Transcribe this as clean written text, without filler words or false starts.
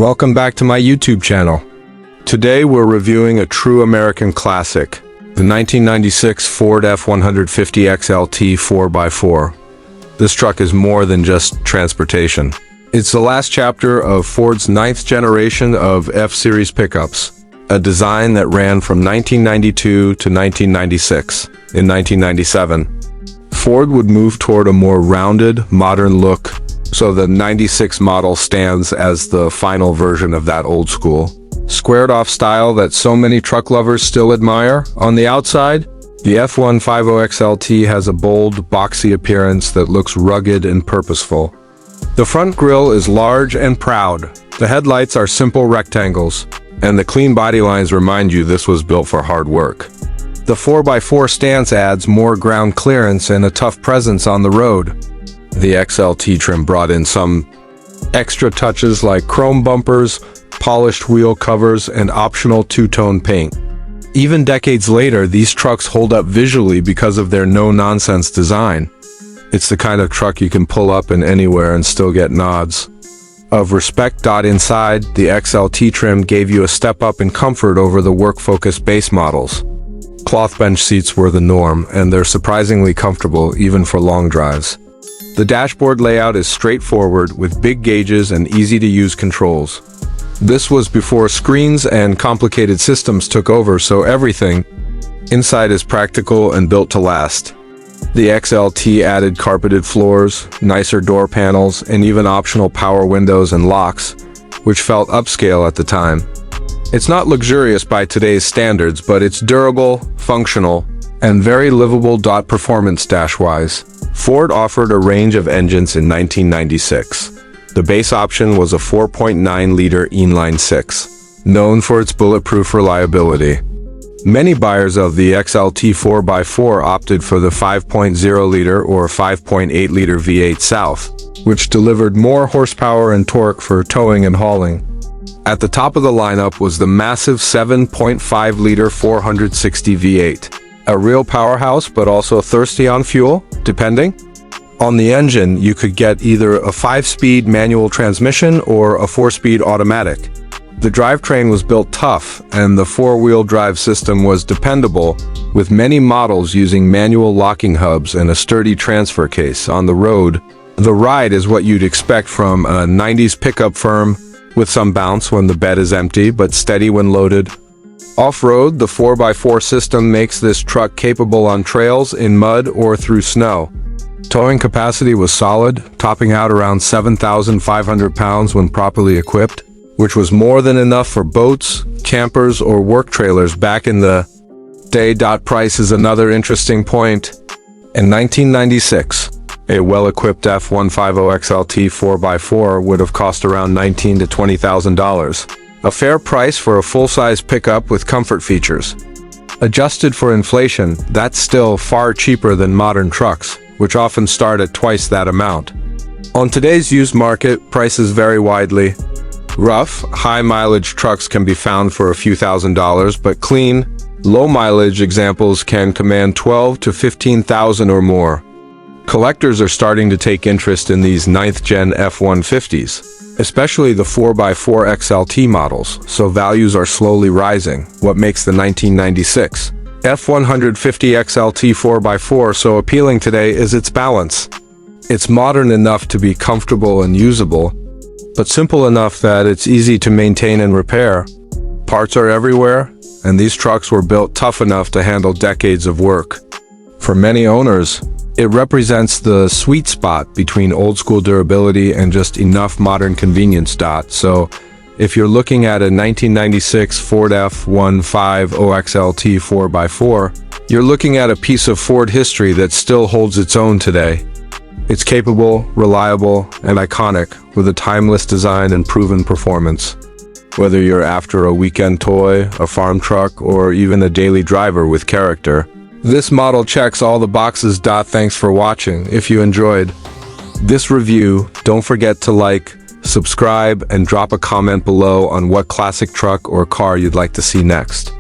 Welcome back to my YouTube channel. Today we're reviewing a true American classic, the 1996 Ford F-150 XLT 4x4. This truck is more than just transportation. It's the last chapter of Ford's 9th generation of F-Series pickups, a design that ran from 1992 to 1996. In 1997, Ford would move toward a more rounded, modern look, so the 96 model stands as the final version of that old school, squared-off style that so many truck lovers still admire. On the outside, the F-150 XLT has a bold, boxy appearance that looks rugged and purposeful. The front grille is large and proud. The headlights are simple rectangles, and the clean body lines remind you this was built for hard work. The 4x4 stance adds more ground clearance and a tough presence on the road. The XLT trim brought in some extra touches like chrome bumpers, polished wheel covers, and optional two-tone paint. Even decades later, these trucks hold up visually because of their no-nonsense design. It's the kind of truck you can pull up in anywhere and still get nods of respect. Inside, the XLT trim gave you a step up in comfort over the work-focused base models. Cloth bench seats were the norm, and they're surprisingly comfortable even for long drives. The dashboard layout is straightforward with big gauges and easy-to-use controls. This was before screens and complicated systems took over, so everything inside is practical and built to last. The XLT added carpeted floors, nicer door panels, and even optional power windows and locks, which felt upscale at the time. It's not luxurious by today's standards, but it's durable, functional, and very livable. Performance dash-wise, Ford offered a range of engines in 1996. The base option was a 4.9-liter inline-six, known for its bulletproof reliability. Many buyers of the XLT 4x4 opted for the 5.0-liter or 5.8-liter V8 South, which delivered more horsepower and torque for towing and hauling. At the top of the lineup was the massive 7.5-liter 460 V8. A real powerhouse, but also thirsty on fuel, depending. On the engine, you could get either a 5-speed manual transmission or a 4-speed automatic. The drivetrain was built tough, and the 4-wheel drive system was dependable, with many models using manual locking hubs and a sturdy transfer case. On the road, the ride is what you'd expect from a 90s pickup firm, with some bounce when the bed is empty, but steady when loaded. Off-road, the 4x4 system makes this truck capable on trails, in mud, or through snow. Towing capacity was solid, topping out around 7,500 pounds when properly equipped, which was more than enough for boats, campers, or work trailers back in the day. Price is another interesting point. In 1996, a well-equipped F-150 XLT 4x4 would have cost around $19,000 to $20,000. A fair price for a full-size pickup with comfort features. Adjusted for inflation, that's still far cheaper than modern trucks, which often start at twice that amount. On today's used market, prices vary widely. Rough, high-mileage trucks can be found for a few $1,000s, but clean, low-mileage examples can command $12,000 to $15,000 or more. Collectors are starting to take interest in these 9th-gen F-150s. Especially the 4x4 XLT models, so values are slowly rising. What makes the 1996 F-150 XLT 4x4 so appealing today is its balance. It's modern enough to be comfortable and usable, but simple enough that it's easy to maintain and repair. Parts are everywhere, and these trucks were built tough enough to handle decades of work. For many owners, it represents the sweet spot between old-school durability and just enough modern convenience. So, if you're looking at a 1996 Ford F-150 XLT 4x4, you're looking at a piece of Ford history that still holds its own today. It's capable, reliable, and iconic, with a timeless design and proven performance. Whether you're after a weekend toy, a farm truck, or even a daily driver with character, this model checks all the boxes. Thanks for watching. If you enjoyed this review, don't forget to like, subscribe, and drop a comment below on what classic truck or car you'd like to see next.